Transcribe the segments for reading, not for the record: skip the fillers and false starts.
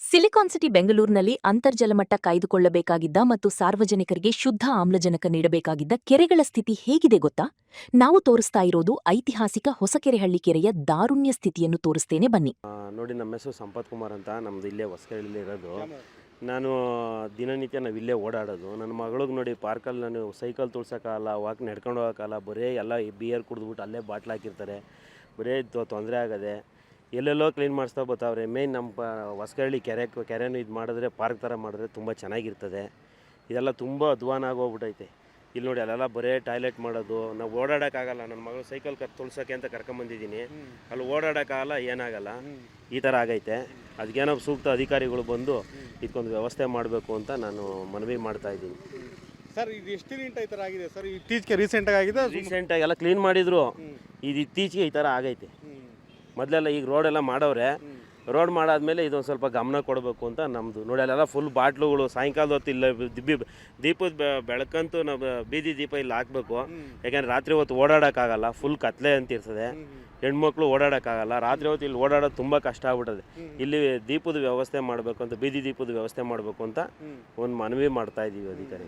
Silicon city ಬೆಂಗಳೂರಿನಲ್ಲಿ ಅಂತರ್ಜಲ ಮಟ್ಟ ಕಾಯ್ದುಕೊಳ್ಳಬೇಕಾಗಿದ್ದ ಮತ್ತು ಸಾರ್ವಜನಿಕರಿಗೆ ಶುದ್ಧ ಆಮ್ಲಜನಕ ನೀಡಬೇಕಾಗಿದ್ದ ಕೆರೆಗಳ ಸ್ಥಿತಿ ಹೇಗಿದೆ ಗೊತ್ತಾ? ನಾವು ತೋರಿಸ್ತಾ ಇರೋದು ಐತಿಹಾಸಿಕ ಹೊಸಕೆರೆಹಳ್ಳಿ ಕೆರೆಯ ದಾರುಣ್ಯ ಸ್ಥಿತಿಯನ್ನು ತೋರಿಸ್ತೇನೆ ಬನ್ನಿ. ನೋಡಿ, ನಮ್ಮ ಹೆಸರು ಸಂಪತ್ ಕುಮಾರ್ ಅಂತ. ನಮ್ಮದು ಇಲ್ಲೇ ಹೊಸಕೆರೆಹಳ್ಳಿ ಇರೋದು. ನಾನು ದಿನನಿತ್ಯ ನಾವು ಇಲ್ಲೇ ಓಡಾಡೋದು. ನನ್ನ ಮಗಳಿಗೆ ನೋಡಿ, ಪಾರ್ಕಲ್ಲಿ ನಾನು ಸೈಕಲ್ ತುಳ್ಸೋಕ್ಕಾಗಲ್ಲ, ವಾಕ್ ನಡ್ಕೊಂಡು ಹೋಗೋಕ್ಕಾಗಲ್ಲ. ಬರೀ ಎಲ್ಲ ಬಿಯರ್ ಕುಡಿದ್ಬಿಟ್ಟು ಅಲ್ಲೇ ಬಾಟ್ಲ್ ಹಾಕಿರ್ತಾರೆ. ಬರೀ ತೊಂದರೆ ಆಗದೆ. ಎಲ್ಲೆಲ್ಲೋ ಕ್ಲೀನ್ ಮಾಡಿಸ್ತಾ ಬರ್ತಾವ್ರೆ. ಮೇಯ್ನ್ ನಮ್ಮ ಹೊಸಕೆರೆಹಳ್ಳಿ ಕೆರೆನೂ ಇದು ಮಾಡಿದ್ರೆ, ಪಾರ್ಕ್ ಥರ ಮಾಡಿದ್ರೆ ತುಂಬ ಚೆನ್ನಾಗಿರ್ತದೆ. ಇದೆಲ್ಲ ತುಂಬ ಅಧ್ವಾನ ಆಗೋಗ್ಬಿಟ್ಟೈತೆ. ಇಲ್ಲಿ ನೋಡಿ, ಅಲ್ಲೆಲ್ಲ ಬರೀ ಟಾಯ್ಲೆಟ್ ಮಾಡೋದು. ನಾವು ಓಡಾಡೋಕ್ಕಾಗಲ್ಲ. ನನ್ನ ಮಗಳು ಸೈಕಲ್ ತುಳ್ಸೋಕ್ಕೆ ಅಂತ ಕರ್ಕೊಂಬಂದಿದ್ದೀನಿ. ಅಲ್ಲಿ ಓಡಾಡೋಕ್ಕಾಗಲ್ಲ, ಏನಾಗಲ್ಲ. ಈ ಥರ ಆಗೈತೆ. ಅದಕ್ಕೇನೋ ಸೂಕ್ತ ಅಧಿಕಾರಿಗಳು ಬಂದು ಇದಕ್ಕೊಂದು ವ್ಯವಸ್ಥೆ ಮಾಡಬೇಕು ಅಂತ ನಾನು ಮನವಿ ಮಾಡ್ತಾಯಿದ್ದೀನಿ. ಸರ್, ಇದು ಎಷ್ಟು ದಿನ ಈ ಥರ ಆಗಿದೆ ಸರ್? ಇತ್ತೀಚೆಗೆ ರೀಸೆಂಟಾಗಿ ಆಗಿದೆ? ರೀಸೆಂಟಾಗಿ ಎಲ್ಲ ಕ್ಲೀನ್ ಮಾಡಿದ್ರು. ಇದು ಇತ್ತೀಚೆಗೆ ಈ ಥರ ಆಗೈತೆ. ಮೊದಲೆಲ್ಲ ಈಗ ರೋಡೆಲ್ಲ ಮಾಡವ್ರೆ. ರೋಡ್ ಮಾಡಾದ್ಮೇಲೆ ಇದೊಂದು ಸ್ವಲ್ಪ ಗಮನ ಕೊಡಬೇಕು ಅಂತ ನಮ್ಮದು. ನೋಡಿ, ಅಲ್ಲೆಲ್ಲ ಫುಲ್ ಬಾಟ್ಲುಗಳು. ಸಾಯಂಕಾಲದ ಹೊತ್ತು ಇಲ್ಲ ದೀಪದ ಬೆಳಕಂತೂ ನಾವು ಬೀದಿ ದೀಪ ಇಲ್ಲಿ ಹಾಕಬೇಕು. ಯಾಕೆಂದರೆ ರಾತ್ರಿ ಹೊತ್ತು ಓಡಾಡೋಕ್ಕಾಗಲ್ಲ, ಫುಲ್ ಕತ್ಲೆ ಅಂತಿರ್ತದೆ. ಹೆಣ್ಮಕ್ಳು ಓಡಾಡೋಕ್ಕಾಗಲ್ಲ. ರಾತ್ರಿ ಹೊತ್ತು ಇಲ್ಲಿ ಓಡಾಡೋದು ತುಂಬ ಕಷ್ಟ ಆಗ್ಬಿಟ್ಟದೆ. ಇಲ್ಲಿ ದೀಪದ ವ್ಯವಸ್ಥೆ ಮಾಡಬೇಕು ಅಂತ, ಬೀದಿ ದೀಪದ ವ್ಯವಸ್ಥೆ ಮಾಡಬೇಕು ಅಂತ ಒಂದು ಮನವಿ ಮಾಡ್ತಾ ಇದ್ದೀವಿ ಅಧಿಕಾರಿ.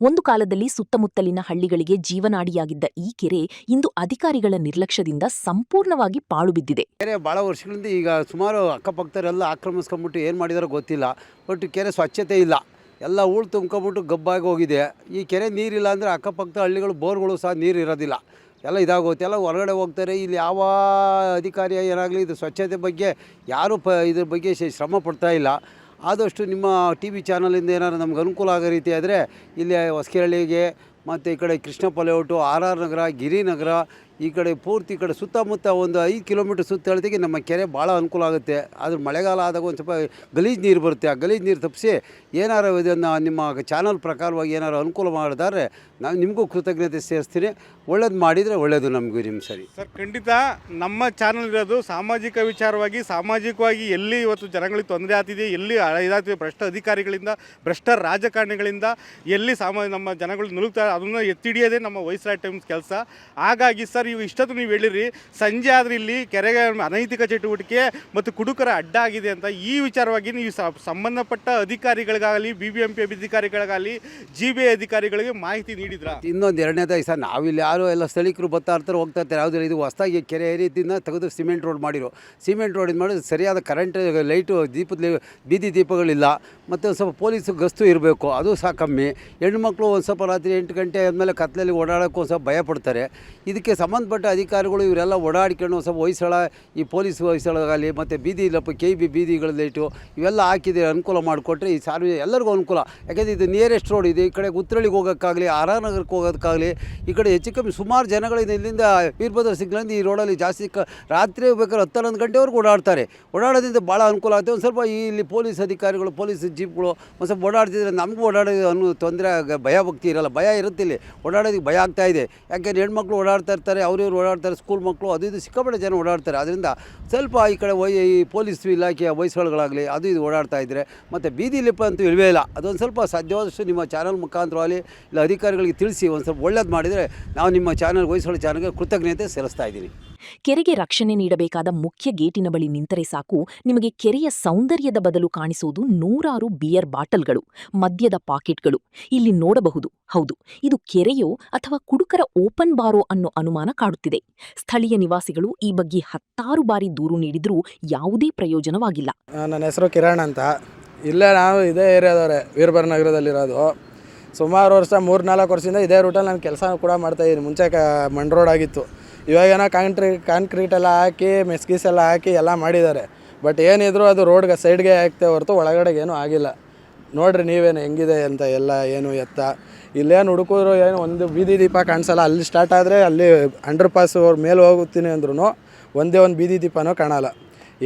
ಒಂದು ಕಾಲದಲ್ಲಿ ಸುತ್ತಮುತ್ತಲಿನ ಹಳ್ಳಿಗಳಿಗೆ ಜೀವನಾಡಿಯಾಗಿದ್ದ ಈ ಕೆರೆ ಇಂದು ಅಧಿಕಾರಿಗಳ ನಿರ್ಲಕ್ಷ್ಯದಿಂದ ಸಂಪೂರ್ಣವಾಗಿ ಪಾಳು ಬಿದ್ದಿದೆ. ಕೆರೆ ಭಾಳ ವರ್ಷಗಳಿಂದ ಈಗ ಸುಮಾರು ಅಕ್ಕಪಕ್ಕದವರೆಲ್ಲ ಆಕ್ರಮಿಸ್ಕೊಂಡ್ಬಿಟ್ಟು ಏನು ಮಾಡಿದಾರೋ ಗೊತ್ತಿಲ್ಲ. ಬಟ್ ಕೆರೆ ಸ್ವಚ್ಛತೆ ಇಲ್ಲ, ಎಲ್ಲ ಹೂಳು ತುಂಬ್ಕೊಂಬಿಟ್ಟು ಗಬ್ಬಾಗಿ ಹೋಗಿದೆ. ಈ ಕೆರೆ ನೀರಿಲ್ಲ ಅಂದರೆ ಅಕ್ಕಪಕ್ಕದ ಹಳ್ಳಿಗಳು ಬೋರ್ಗಳು ಸಹ ನೀರು ಇರೋದಿಲ್ಲ, ಎಲ್ಲ ಇದಾಗೋಗುತ್ತೆ. ಎಲ್ಲ ಹೊರಗಡೆ ಹೋಗ್ತಾರೆ. ಇಲ್ಲಿ ಯಾವ ಅಧಿಕಾರಿ ಏನಾಗಲಿ ಇದು ಸ್ವಚ್ಛತೆ ಬಗ್ಗೆ ಯಾರೂ ಇದ್ರ ಬಗ್ಗೆ ಶ್ರಮ ಪಡ್ತಾ ಇಲ್ಲ. ಆದಷ್ಟು ನಿಮ್ಮ ಟಿ ವಿ ಚಾನಲಿಂದ ಏನಾದ್ರು ನಮ್ಗೆ ಅನುಕೂಲ ಆಗೋ ರೀತಿ ಆದರೆ ಇಲ್ಲಿ ಹೊಸಕೆರೆಹಳ್ಳಿಗೆ ಮತ್ತು ಈ ಕಡೆ ಕೃಷ್ಣಪ್ಪ ಲೇಔಟು, ಆರ್ ಆರ್ ನಗರ, ಗಿರಿನಗರ, ಈ ಕಡೆ ಪೂರ್ತಿ ಈ ಕಡೆ ಸುತ್ತಮುತ್ತ ಒಂದು 5 ಕಿಲೋಮೀಟ್ರ್ ಸುತ್ತಳತೆಗೆ ನಮ್ಮ ಕೆರೆ ಭಾಳ ಅನುಕೂಲ ಆಗುತ್ತೆ. ಆದ್ರೆ ಮಳೆಗಾಲ ಆದಾಗ ಒಂದು ಸ್ವಲ್ಪ ಗಲೀಜು ನೀರು ಬರುತ್ತೆ. ಆ ಗಲೀಜು ನೀರು ತಪ್ಪಿಸಿ ಏನಾರು ಇದನ್ನು ನಿಮ್ಮ ಚಾನಲ್ ಪ್ರಕಾರವಾಗಿ ಏನಾರು ಅನುಕೂಲ ಮಾಡಿದ್ರೆ ನಾನು ನಿಮಗೂ ಕೃತಜ್ಞತೆ ಸೇರಿಸ್ತೀನಿ. ಒಳ್ಳೇದು ಮಾಡಿದರೆ ಒಳ್ಳೆಯದು ನಮಗೂ. ನಿಮ್ಮ ಸರಿ ಸರ್, ಖಂಡಿತ ನಮ್ಮ ಚಾನಲ್ ಇರೋದು ಸಾಮಾಜಿಕ ವಿಚಾರವಾಗಿ, ಸಾಮಾಜಿಕವಾಗಿ ಎಲ್ಲಿ ಇವತ್ತು ಜನಗಳಿಗೆ ತೊಂದರೆ ಆಗ್ತಿದೆ, ಎಲ್ಲಿ ಇದಾಗ್ತಿದೆ, ಭ್ರಷ್ಟ ಅಧಿಕಾರಿಗಳಿಂದ, ಭ್ರಷ್ಟ ರಾಜಕಾರಣಿಗಳಿಂದ ಎಲ್ಲಿ ನಮ್ಮ ಜನಗಳು ನುಗ್ತಾರೆ, ಅದನ್ನು ಎತ್ತಿಡಿಯೋದೇ ನಮ್ಮ ವೈಸ್ರಾಯ್ ಟೈಮ್ಸ್ ಕೆಲಸ. ಹಾಗಾಗಿ ಸರ್, ಇವು ಇಷ್ಟೊತ್ತು ನೀವು ಹೇಳಿರಿ, ಸಂಜೆ ಆದರೆ ಇಲ್ಲಿ ಕೆರೆಗೆ ಅನೈತಿಕ ಚಟುವಟಿಕೆ ಮತ್ತು ಕುಡುಕರ ಅಡ್ಡ ಆಗಿದೆ ಅಂತ. ಈ ವಿಚಾರವಾಗಿ ನೀವು ಸಂಬಂಧಪಟ್ಟ ಅಧಿಕಾರಿಗಳಿಗಾಗಲಿ, BBMP ಅಧಿಕಾರಿಗಳಿಗಾಗಲಿ, GBI ಅಧಿಕಾರಿಗಳಿಗೆ ಮಾಹಿತಿ ನೀಡಿದ್ರಾ? ಇನ್ನೊಂದು ಎರಡನೇದಾಗಿ ಸರ್, ನಾವಿಲ್ಲಿ ಯಾರು ಎಲ್ಲ ಸ್ಥಳೀಕರು ಬರ್ತಾ ಇರ್ತಾರೆ, ಹೋಗ್ತಾ ಇರ್ತಾರೆ. ಯಾವುದಿಲ್ಲ, ಇದು ಹೊಸದಾಗಿ ಕೆರೆ ರೀತಿಯಿಂದ ತೆಗೆದು ಸಿಮೆಂಟ್ ರೋಡ್ ಮಾಡಿರೋ. ಸಿಮೆಂಟ್ ರೋಡ್ ಇದು ಮಾಡಿದ್ರೆ ಸರಿಯಾದ ಕರೆಂಟ್ ಲೈಟು ಬೀದಿ ದೀಪಗಳಿಲ್ಲ. ಮತ್ತು ಒಂದು ಸ್ವಲ್ಪ ಪೊಲೀಸು ಗಸ್ತು ಇರಬೇಕು, ಅದು ಸಹ ಕಮ್ಮಿ. ಹೆಣ್ಮಕ್ಳು ಒಂದು ಸ್ವಲ್ಪ ರಾತ್ರಿ 8 ಗಂಟೆ ಆದಮೇಲೆ ಕತ್ಲಲ್ಲಿ ಓಡಾಡೋಕ್ಕೂ ಒಂದು ಸ್ವಲ್ಪ ಭಯಪಡ್ತಾರೆ. ಇದಕ್ಕೆ ಸಂಬಂಧಪಟ್ಟ ಅಧಿಕಾರಿಗಳು ಇವರೆಲ್ಲ ಓಡಾಡ್ಕೊಂಡು ಒಂದು ಸ್ವಲ್ಪ ಹೊಯ್ಸಳ, ಈ ಪೊಲೀಸ್ ಹೊಯ್ಸಳಗಾಗಲಿ ಮತ್ತು ಬೀದಿ KB ಬೀದಿಗಳ ಲೈಟು ಇವೆಲ್ಲ ಹಾಕಿದ್ರೆ ಅನುಕೂಲ ಮಾಡಿಕೊಟ್ರೆ ಈ ಎಲ್ಲರಿಗೂ ಅನುಕೂಲ. ಯಾಕೆಂದರೆ ಇದು ನಿಯರೆಸ್ಟ್ ರೋಡ್ ಇದೆ. ಈ ಕಡೆ ಉತ್ತರಳ್ಳಿಗೆ ಹೋಗೋಕ್ಕಾಗಲಿ, ಆರ್ ಆರ್ ನಗರಕ್ಕೆ ಹೋಗೋದಕ್ಕಾಗಲಿ, ಈ ಕಡೆ ಹೆಚ್ಚು ಕಮ್ಮಿ ಸುಮಾರು ಜನಗಳಿಂದ ಇಲ್ಲಿಂದ ವೀರಭದ್ರ ಸಿಗ್ಲಿಂದ ಈ ರೋಡಲ್ಲಿ ಜಾಸ್ತಿ ರಾತ್ರಿ ಬೇಕಾದ್ರೆ 10-11 ಗಂಟೆವರೆಗೂ ಓಡಾಡ್ತಾರೆ. ಓಡಾಡೋದ್ರಿಂದ ಭಾಳ ಅನುಕೂಲ ಆಗುತ್ತೆ. ಒಂದು ಸ್ವಲ್ಪ ಇಲ್ಲಿ ಪೊಲೀಸ್ ಅಧಿಕಾರಿಗಳು, ಪೊಲೀಸ್ ಜೀಪ್ಗಳು ಒಂದು ಸ್ವಲ್ಪ ಓಡಾಡ್ತಿದ್ರೆ ನಮಗೂ ಓಡಾಡೋದು ತೊಂದರೆ, ಭಯ ಭಕ್ತಿ ಇರಲ್ಲ. ಭಯ ಇರುತ್ತೆ, ಇಲ್ಲಿ ಓಡಾಡೋದಕ್ಕೆ ಭಯ ಆಗ್ತಾಯಿದೆ. ಯಾಕೆಂದರೆ ಹೆಣ್ಮಕ್ಳು ಓಡಾಡ್ತಾ ಇರ್ತಾರೆ, ಅವ್ರಿವ್ರು ಓಡಾಡ್ತಾರೆ, ಸ್ಕೂಲ್ ಮಕ್ಕಳು, ಅದು ಇದು ಸಿಕ್ಕಾಪಟ್ಟೆ ಜನ ಓಡಾಡ್ತಾರೆ. ಅದರಿಂದ ಸ್ವಲ್ಪ ಈ ಕಡೆ ಈ ಪೊಲೀಸ್ ಇಲಾಖೆಯ ಹೊಯ್ಸಳಗಳಾಗಲಿ ಅದು ಇದು ಓಡಾಡ್ತಾ ಇದ್ದರೆ, ಮತ್ತು ಬೀದಿ ಲಿಪ್ ಅಂತೂ ಇಲ್ಲವೇ ಇಲ್ಲ. ಅದೊಂದು ಸ್ವಲ್ಪ ಸಾಧ್ಯವಾದಷ್ಟು ನಿಮ್ಮ ಚಾನಲ್ ಮುಖಾಂತರವಾಗಿ ಇಲ್ಲ ಅಧಿಕಾರಿಗಳಿಗೆ ತಿಳಿಸಿ ಒಂದು ಸ್ವಲ್ಪ ಒಳ್ಳೇದು ಮಾಡಿದರೆ ನಾವು ನಿಮ್ಮ ಚಾನಲ್ ಹೊಯ್ಸಳ ಚಾನಲ್ಗೆ ಕೃತಜ್ಞತೆ ಸಲ್ಲಿಸ್ತಾ ಇದ್ದೀನಿ. ಕೆರೆಗೆ ರಕ್ಷಣೆ ನೀಡಬೇಕಾದ ಮುಖ್ಯ ಗೇಟಿನ ಬಳಿ ನಿಂತರೆ ಸಾಕು, ನಿಮಗೆ ಕೆರೆಯ ಸೌಂದರ್ಯದ ಬದಲು ಕಾಣಿಸುವುದು ನೂರಾರು ಬಿಯರ್ ಬಾಟಲ್ಗಳು, ಮದ್ಯದ ಪಾಕೆಟ್ಗಳು ಇಲ್ಲಿ ನೋಡಬಹುದು. ಹೌದು, ಇದು ಕೆರೆಯೋ ಅಥವಾ ಕುಡುಕರ ಓಪನ್ ಬಾರೋ ಅನ್ನೋ ಅನುಮಾನ ಕಾಡುತ್ತಿದೆ. ಸ್ಥಳೀಯ ನಿವಾಸಿಗಳು ಈ ಬಗ್ಗೆ 10 ಬಾರಿ ದೂರು ನೀಡಿದ್ರೂ ಯಾವುದೇ ಪ್ರಯೋಜನವಾಗಿಲ್ಲ. ನನ್ನ ಹೆಸರು ಕಿರಣ್ ಅಂತ. ಇಲ್ಲೇ ನಾವು ಇದೇ ಏರಿಯಾದವರೇ, ವೀರಭದ್ರ ನಗರದಲ್ಲಿರೋದು. ಸುಮಾರು ವರ್ಷ 3-4 ವರ್ಷದಿಂದ ಇದೇ ರೂಟಲ್ಲಿ ನಾನು ಕೆಲಸ ಕೂಡ ಮಾಡ್ತಾಯಿದ್ದೀನಿ. ಮುಂಚೆ ಮಣ್ ರೋಡ್ ಆಗಿತ್ತು. ಇವಾಗೇನೋ ಕಾಂಕ್ರೀಟ್ ಎಲ್ಲ ಹಾಕಿ, ಮೆಸ್ಕೀಸ್ ಎಲ್ಲ ಹಾಕಿ ಎಲ್ಲ ಮಾಡಿದ್ದಾರೆ. ಬಟ್ ಏನಿದ್ರು ಅದು ರೋಡ್ಗೆ ಸೈಡ್ಗೆ ಹಾಕ್ತೆ ಹೊರತು ಒಳಗಡೆಗೆ ಏನೂ ಆಗಿಲ್ಲ. ನೋಡಿರಿ ನೀವೇನು ಹೆಂಗಿದೆ ಅಂತ ಎಲ್ಲ ಏನು ಎತ್ತ. ಇಲ್ಲೇನು ಹುಡುಕಿದ್ರು ಏನು ಒಂದು ಬೀದಿ ದೀಪ ಕಾಣಿಸಲ್ಲ. ಅಲ್ಲಿ ಸ್ಟಾರ್ಟ್ ಆದರೆ ಅಲ್ಲಿ ಅಂಡರ್ ಪಾಸ್ ಮೇಲೆ ಹೋಗುತ್ತೀನಿ ಅಂದ್ರೂ ಒಂದೇ ಒಂದು ಬೀದಿ ದೀಪನೂ ಕಾಣಲ್ಲ.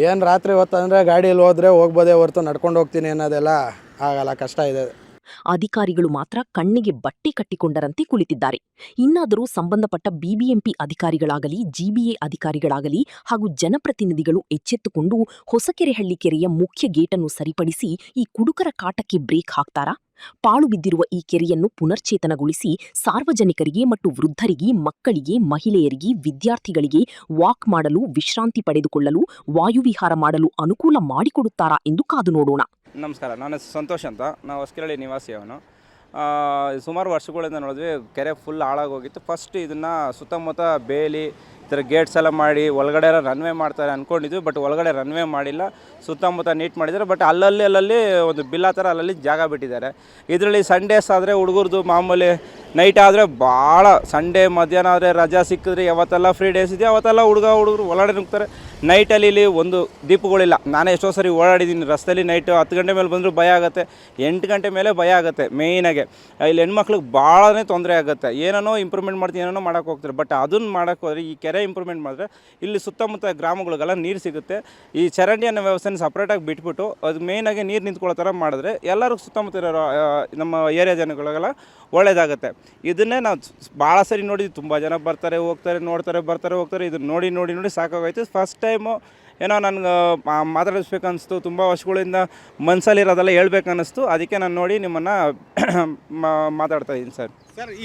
ಏನು ರಾತ್ರಿ ಹೊತ್ತು ಅಂದರೆ ಗಾಡಿಯಲ್ಲಿ ಹೋದರೆ ಹೋಗ್ಬೋದೇ ಹೊರತು ನಡ್ಕೊಂಡು ಹೋಗ್ತೀನಿ ಅನ್ನೋದೆಲ್ಲ ಆಗಲ್ಲ, ಕಷ್ಟ ಇದೆ. ಅಧಿಕಾರಿಗಳು ಮಾತ್ರ ಕಣ್ಣಿಗೆ ಬಟ್ಟೆ ಕಟ್ಟಿಕೊಂಡರಂತೆ ಕುಳಿತಿದ್ದಾರೆ. ಇನ್ನಾದರೂ ಸಂಬಂಧಪಟ್ಟ ಬಿಬಿಎಂಪಿ ಅಧಿಕಾರಿಗಳಾಗಲಿ, ಜಿಬಿಎ ಅಧಿಕಾರಿಗಳಾಗಲಿ ಹಾಗೂ ಜನಪ್ರತಿನಿಧಿಗಳು ಎಚ್ಚೆತ್ತುಕೊಂಡು ಹೊಸಕೆರೆಹಳ್ಳಿ ಕೆರೆಯ ಮುಖ್ಯ ಗೇಟನ್ನು ಸರಿಪಡಿಸಿ ಈ ಕುಡುಕರ ಕಾಟಕ್ಕೆ ಬ್ರೇಕ್ ಹಾಕ್ತಾರಾ? ಪಾಳು ಬಿದ್ದಿರುವ ಈ ಕೆರೆಯನ್ನು ಪುನರ್ಚೇತನಗೊಳಿಸಿ ಸಾರ್ವಜನಿಕರಿಗೆ ಮತ್ತು ವೃದ್ಧರಿಗೆ, ಮಕ್ಕಳಿಗೆ, ಮಹಿಳೆಯರಿಗೆ, ವಿದ್ಯಾರ್ಥಿಗಳಿಗೆ ವಾಕ್ ಮಾಡಲು, ವಿಶ್ರಾಂತಿ ಪಡೆದುಕೊಳ್ಳಲು, ವಾಯುವಿಹಾರ ಮಾಡಲು ಅನುಕೂಲ ಮಾಡಿಕೊಡುತ್ತಾರಾ ಎಂದು ಕಾದು ನೋಡೋಣ. ನಮಸ್ಕಾರ, ನಾನು ಸಂತೋಷ್ ಅಂತ. ನಾವು ಹೊಸಕೆರೆಹಳ್ಳಿ ನಿವಾಸಿ ಅವನು. ಸುಮಾರು ವರ್ಷಗಳಿಂದ ನೋಡಿದ್ವಿ, ಕೆರೆ ಫುಲ್ ಹಾಳಾಗೋಗಿತ್ತು. ಫಸ್ಟ್ ಇದನ್ನು ಸುತ್ತಮುತ್ತ ಬೇಲಿ ಈ ಥರ ಗೇಟ್ಸ್ ಎಲ್ಲ ಮಾಡಿ ಒಳಗಡೆ ಎಲ್ಲ ರನ್ವೇ ಮಾಡ್ತಾರೆ ಅಂದ್ಕೊಂಡಿದ್ವಿ. ಬಟ್ ಒಳಗಡೆ ರನ್ವೇ ಮಾಡಿಲ್ಲ, ಸುತ್ತಮುತ್ತ ನೀಟ್ ಮಾಡಿದ್ದಾರೆ. ಬಟ್ ಅಲ್ಲಲ್ಲಿ ಒಂದು ಬಿಲ್ಲ ಥರ ಅಲ್ಲಲ್ಲಿ ಜಾಗ ಬಿಟ್ಟಿದ್ದಾರೆ. ಇದರಲ್ಲಿ ಸಂಡೇಸ್ ಆದರೆ ಹುಡುಗರದು ಮಾಮೂಲಿ ನೈಟ್ ಆದರೆ ಭಾಳ, ಸಂಡೇ ಮಧ್ಯಾಹ್ನ ಆದರೆ ರಜಾ ಸಿಕ್ಕಿದ್ರೆ ಯಾವತ್ತೆಲ್ಲ ಫ್ರೀ ಡೇಸ್ ಇದೆಯೋ ಅವತ್ತೆಲ್ಲ ಹುಡುಗರು ಒಳಗಡೆ ನುಗ್ತಾರೆ. ನೈಟಲ್ಲಿ ಇಲ್ಲಿ ಒಂದು ದೀಪಗಳಿಲ್ಲ. ನಾನೇ ಎಷ್ಟೋ ಸರಿ ಓಡಾಡಿದ್ದೀನಿ ರಸ್ತೆಯಲ್ಲಿ. ನೈಟು 10 ಗಂಟೆ ಮೇಲೆ ಬಂದರೂ ಭಯ ಆಗುತ್ತೆ, 8 ಗಂಟೆ ಮೇಲೆ ಭಯ ಆಗುತ್ತೆ. ಮೇಯ್ನಾಗೆ ಇಲ್ಲಿ ಹೆಣ್ಮಕ್ಳಿಗೆ ಭಾಳನೇ ತೊಂದರೆ ಆಗುತ್ತೆ. ಏನೇನೋ ಇಂಪ್ರೂವ್ಮೆಂಟ್ ಮಾಡ್ತೀನಿ, ಏನೇನೋ ಮಾಡೋಕ್ಕೆ ಹೋಗ್ತಾರೆ. ಬಟ್ ಅದನ್ನು ಮಾಡೋಕ್ಕೆ ಹೋದರೆ, ಈ ಕೆರೆ ಇಂಪ್ರೂವ್ಮೆಂಟ್ ಮಾಡಿದ್ರೆ ಇಲ್ಲಿ ಸುತ್ತಮುತ್ತ ಗ್ರಾಮಗಳಿಗೆಲ್ಲ ನೀರು ಸಿಗುತ್ತೆ. ಈ ಚರಂಡಿ ಅನ್ನೋ ವ್ಯವಸ್ಥೆನ ಸಪ್ರೇಟಾಗಿ ಬಿಟ್ಬಿಟ್ಟು ಅದು ಮೇಯ್ನಾಗಿ ನೀರು ನಿಂತ್ಕೊಳ್ಳೋ ಥರ ಮಾಡಿದ್ರೆ ಎಲ್ಲರಿಗೂ ಸುತ್ತಮುತ್ತ ಇರೋ ನಮ್ಮ ಏರಿಯಾ ಜನಗಳಿಗೆಲ್ಲ ಒಳ್ಳೆಯದಾಗುತ್ತೆ. ಇದನ್ನೇ ನಾವು ಭಾಳ ಸರಿ ನೋಡಿದ್ವಿ. ತುಂಬ ಜನ ಬರ್ತಾರೆ, ಹೋಗ್ತಾರೆ, ನೋಡ್ತಾರೆ, ಬರ್ತಾರೆ, ಹೋಗ್ತಾರೆ. ಇದನ್ನು ನೋಡಿ ಸಾಕಾಗೋಯ್ತು. ಫಸ್ಟ್ ಟೈಮು ಏನೋ ನನಗೆ ಮಾತಾಡಿಸ್ಬೇಕು ಅನಿಸ್ತು. ತುಂಬ ವರ್ಷಗಳಿಂದ ಮನಸ್ಸಲ್ಲಿರೋದೆಲ್ಲ ಹೇಳ್ಬೇಕು ಅನ್ನಿಸ್ತು. ಅದಕ್ಕೆ ನಾನು ನೋಡಿ ನಿಮ್ಮನ್ನು ಮಾತಾಡ್ತಾ ಇದ್ದೀನಿ ಸರ್.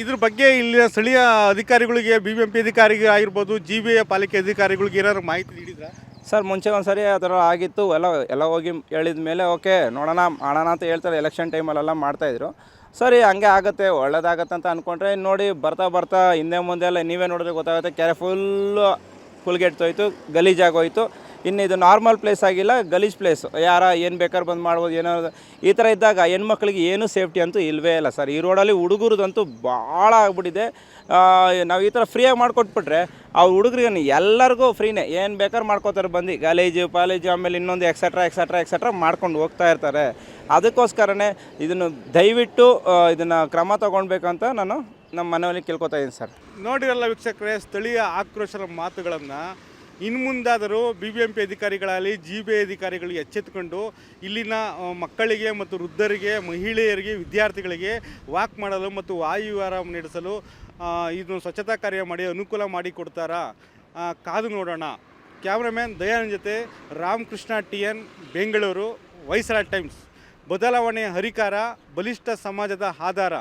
ಇದ್ರ ಬಗ್ಗೆ ಇಲ್ಲಿನ ಸ್ಥಳೀಯ ಅಧಿಕಾರಿಗಳಿಗೆ, BBMP ಅಧಿಕಾರಿಗೆ ಆಗಿರ್ಬೋದು, GBA ಪಾಲಿಕೆ ಅಧಿಕಾರಿಗಳಿಗೆ ಏನಾದ್ರು ಮಾಹಿತಿ ನೀಡಿದ್ರಾ? ಸರ್ ಮುಂಚೆ ಒಂದು ಸರಿ ಆ ಥರ ಆಗಿತ್ತು. ಎಲ್ಲ ಹೋಗಿ ಹೇಳಿದ ಮೇಲೆ ಓಕೆ ನೋಡೋಣ ಮಾಡೋಣ ಅಂತ ಹೇಳ್ತಾರೆ. ಎಲೆಕ್ಷನ್ ಟೈಮಲ್ಲೆಲ್ಲ ಮಾಡ್ತಾಯಿದ್ರು. ಸರಿ ಹಂಗೆ ಆಗುತ್ತೆ, ಒಳ್ಳೇದಾಗತ್ತೆ ಅಂತ ಅಂದ್ಕೊಂಡ್ರೆ ನೋಡಿ ಬರ್ತಾ ಹಿಂದೆ ಮುಂದೆ ಎಲ್ಲ ನೀವೇ ನೋಡಿದ್ರೆ ಗೊತ್ತಾಗುತ್ತೆ. ಕೆರೆ ಫುಲ್ ಗೆಟ್ಟೋಯ್ತು, ಗಲೀಜಾಗೋಯ್ತು. ಇನ್ನು ಇದು ನಾರ್ಮಲ್ ಪ್ಲೇಸ್ ಆಗಿಲ್ಲ, ಗಲೀಜ್ ಪ್ಲೇಸು. ಏನು ಬೇಕಾದ್ರೆ ಬಂದು ಮಾಡ್ಬೋದು. ಏನೋ ಈ ಥರ ಇದ್ದಾಗ ಹೆಣ್ಮಕ್ಳಿಗೆ ಏನೂ ಸೇಫ್ಟಿ ಅಂತೂ ಇಲ್ಲವೇ ಇಲ್ಲ ಸರ್. ಈ ರೋಡಲ್ಲಿ ಹುಡುಗರದಂತೂ ಭಾಳ ಆಗ್ಬಿಟ್ಟಿದೆ. ನಾವು ಈ ಥರ ಫ್ರೀಯಾಗಿ ಮಾಡಿಕೊಟ್ಬಿಟ್ರೆ ಆ ಹುಡುಗರಿಗೆ ಎಲ್ಲರಿಗೂ ಫ್ರೀನೇ, ಏನು ಬೇಕಾದ್ರೆ ಮಾಡ್ಕೋತಾರೆ. ಬಂದು ಕಾಲೇಜು ಆಮೇಲೆ ಇನ್ನೊಂದು ಎಕ್ಸೆಟ್ರಾ ಮಾಡ್ಕೊಂಡು ಹೋಗ್ತಾ ಇರ್ತಾರೆ. ಅದಕ್ಕೋಸ್ಕರನೇ ಇದನ್ನು ದಯವಿಟ್ಟು ಇದನ್ನು ಕ್ರಮ ತೊಗೊಳ್ಬೇಕಂತ ನಾನು ನಮ್ಮ ಮನೆಯಲ್ಲಿ ಕೇಳ್ಕೊತಾ ಇದ್ದೀನಿ ಸರ್. ನೋಡಿರಲ್ಲ ವೀಕ್ಷಕರೇ, ಸ್ಥಳೀಯ ಆಕ್ರೋಶದ ಮಾತುಗಳನ್ನು ಇನ್ನು ಮುಂದಾದರೂ BBMP ಅಧಿಕಾರಿಗಳಲ್ಲಿ, GBA ಅಧಿಕಾರಿಗಳಿಗೆ ಎಚ್ಚೆತ್ತುಕೊಂಡು ಇಲ್ಲಿನ ಮಕ್ಕಳಿಗೆ ಮತ್ತು ವೃದ್ಧರಿಗೆ, ಮಹಿಳೆಯರಿಗೆ, ವಿದ್ಯಾರ್ಥಿಗಳಿಗೆ ವಾಕ್ ಮಾಡಲು ಮತ್ತು ವಾಯುವಿಹಾರ ನಡೆಸಲು ಇದನ್ನು ಸ್ವಚ್ಛತಾ ಕಾರ್ಯ ಮಾಡಿ ಅನುಕೂಲ ಮಾಡಿಕೊಡ್ತಾರಾ? ಕಾದು ನೋಡೋಣ. ಕ್ಯಾಮ್ರಾಮ್ಯಾನ್ ದಯಾನಂದ್ ಜೊತೆ ರಾಮಕೃಷ್ಣ TN, ಬೆಂಗಳೂರು. ವೈಸರಾಳ್ ಟೈಮ್ಸ್. ಬದಲಾವಣೆಯ ಹರಿಕಾರ, ಬಲಿಷ್ಠ ಸಮಾಜದ ಆಧಾರ.